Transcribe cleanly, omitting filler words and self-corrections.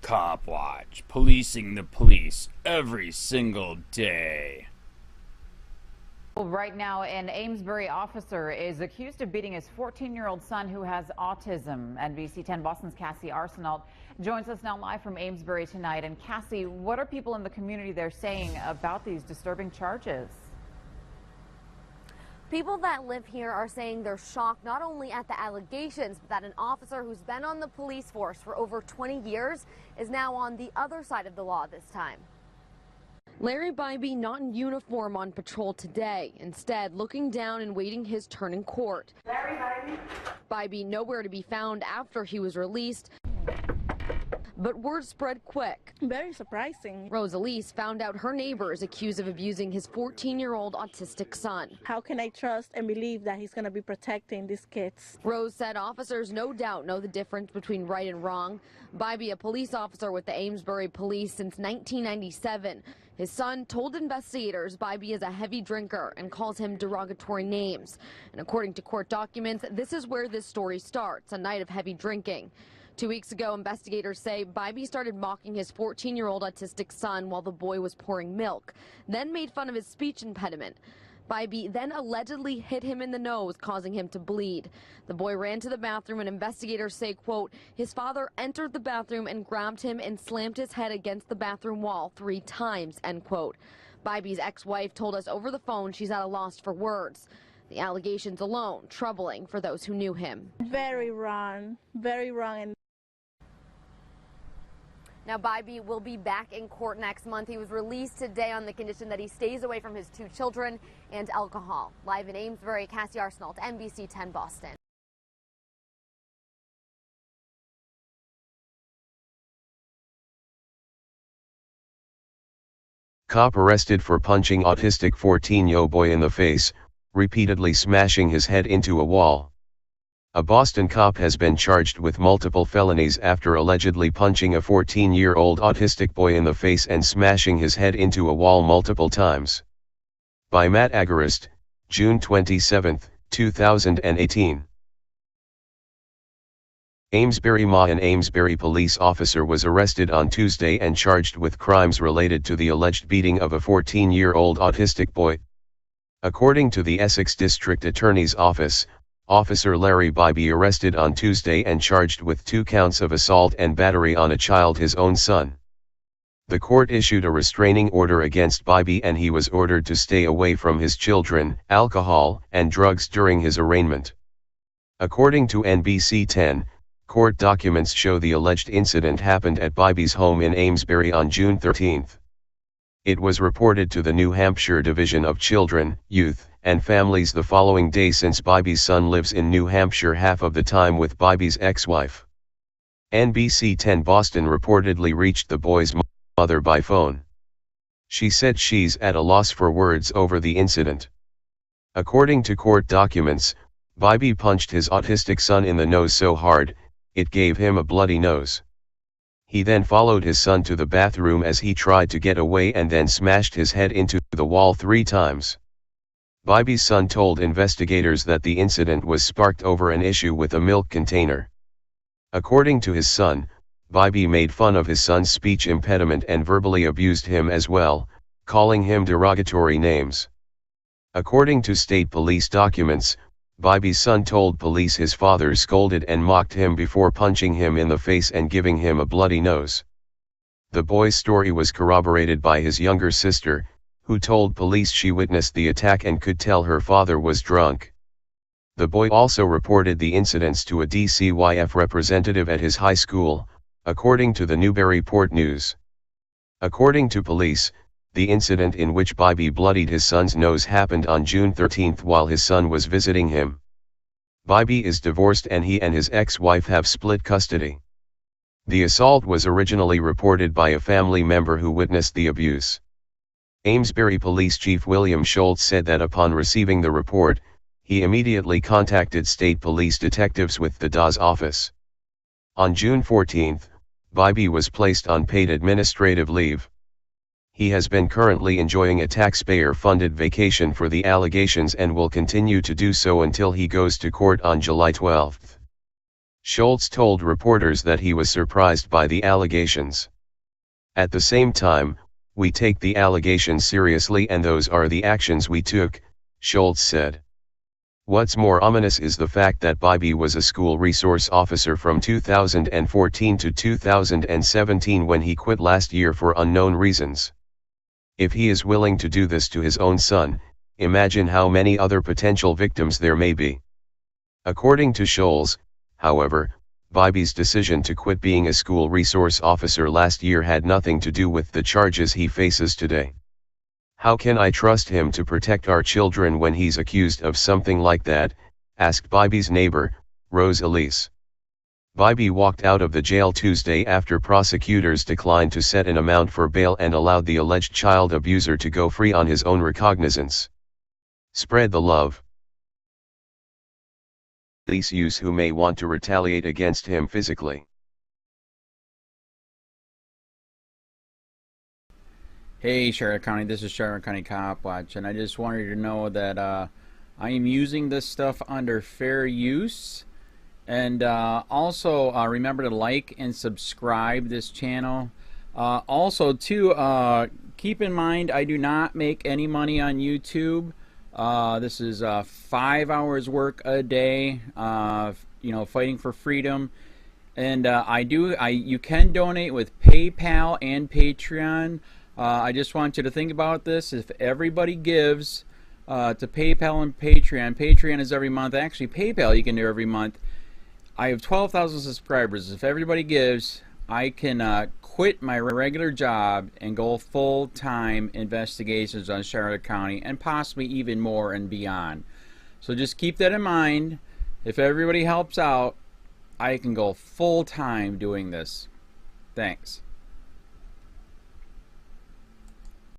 COPWATCH, policing the police every single day. Right now, an Amesbury officer is accused of beating his 14-year-old son who has autism. NBC 10 Boston's Kasey joins us now live from Amesbury tonight. And Kasey, what are people in the community there saying about these disturbing charges? People that live here are saying they're shocked not only at the allegations, but that an officer who's been on the police force for over 20 years is now on the other side of the law this time. Larry Bybee not in uniform on patrol today, instead looking down and waiting his turn in court. Larry Bybee. Bybee nowhere to be found after he was released, but word spread quick. Very surprising. Rosalise found out her neighbor is accused of abusing his 14-year-old autistic son. How can I trust and believe that he's going to be protecting these kids? Rose said officers no doubt know the difference between right and wrong. Bybee, a police officer with the Amesbury Police since 1997. His son told investigators Bybee is a heavy drinker and calls him derogatory names. And according to court documents, this is where this story starts, a night of heavy drinking. 2 weeks ago, investigators say Bybee started mocking his 14-year-old autistic son while the boy was pouring milk, then made fun of his speech impediment. Bybee then allegedly hit him in the nose, causing him to bleed. The boy ran to the bathroom, and investigators say, quote, his father entered the bathroom and grabbed him and slammed his head against the bathroom wall 3 times, end quote. Bybee's ex-wife told us over the phone she's at a loss for words. The allegations alone troubling for those who knew him. Very wrong. Very wrong. Now, Bybee will be back in court next month. He was released today on the condition that he stays away from his 2 children and alcohol. Live in Amesbury, Kasey NBC 10 Boston. Cop arrested for punching autistic 14yo boy in the face, repeatedly smashing his head into a wall. A Boston cop has been charged with multiple felonies after allegedly punching a 14-year-old autistic boy in the face and smashing his head into a wall multiple times. By Matt Agarist, June 27, 2018. Amesbury An Amesbury police officer was arrested on Tuesday and charged with crimes related to the alleged beating of a 14-year-old autistic boy. According to the Essex District Attorney's Office, Officer Larry Bybee arrested on Tuesday and charged with 2 counts of assault and battery on a child, his own son. The court issued a restraining order against Bybee and he was ordered to stay away from his children, alcohol, and drugs during his arraignment. According to NBC 10, court documents show the alleged incident happened at Bybee's home in Amesbury on June 13. It was reported to the New Hampshire Division of Children, Youth, and Families the following day since Bybee's son lives in New Hampshire half of the time with Bybee's ex-wife. NBC 10 Boston reportedly reached the boy's mother by phone. She said she's at a loss for words over the incident. According to court documents, Bybee punched his autistic son in the nose so hard, it gave him a bloody nose. He then followed his son to the bathroom as he tried to get away and then smashed his head into the wall 3 times. Bybee's son told investigators that the incident was sparked over an issue with a milk container. According to his son, Bybee made fun of his son's speech impediment and verbally abused him as well, calling him derogatory names. According to state police documents, Bybee's son told police his father scolded and mocked him before punching him in the face and giving him a bloody nose. The boy's story was corroborated by his younger sister, who told police she witnessed the attack and could tell her father was drunk. The boy also reported the incidents to a DCYF representative at his high school, according to the Newburyport News. According to police, the incident in which Bybee bloodied his son's nose happened on June 13 while his son was visiting him. Bybee is divorced and he and his ex-wife have split custody. The assault was originally reported by a family member who witnessed the abuse. Amesbury Police Chief William Schultz said that upon receiving the report, he immediately contacted state police detectives with the DA's office. On June 14, Bybee was placed on paid administrative leave. He has been currently enjoying a taxpayer-funded vacation for the allegations and will continue to do so until he goes to court on July 12. Schultz told reporters that he was surprised by the allegations. At the same time, we take the allegations seriously and those are the actions we took, Schultz said. What's more ominous is the fact that Bobby was a school resource officer from 2014 to 2017 when he quit last year for unknown reasons. If he is willing to do this to his own son, imagine how many other potential victims there may be. According to Schultz, however, Bobby's decision to quit being a school resource officer last year had nothing to do with the charges he faces today. How can I trust him to protect our children when he's accused of something like that? Asked Bobby's neighbor, Rose Elise. Bobby walked out of the jail Tuesday after prosecutors declined to set an amount for bail and allowed the alleged child abuser to go free on his own recognizance. Spread the love. Police use who may want to retaliate against him physically. Hey Charlotte County, this is Charlotte County COPWATCH, and I just wanted you to know that I am using this stuff under fair use. And also remember to like and subscribe this channel. Also too, keep in mind I do not make any money on YouTube. This is 5 hours work a day, you know, fighting for freedom. And you can donate with PayPal and Patreon. I just want you to think about this. If everybody gives to PayPal and Patreon, Patreon is every month. Actually, PayPal you can do every month. I have 12,000 subscribers. If everybody gives, I can quit my regular job and go full-time investigations on Charlotte County and possibly even more and beyond. So just keep that in mind. If everybody helps out, I can go full-time doing this. Thanks.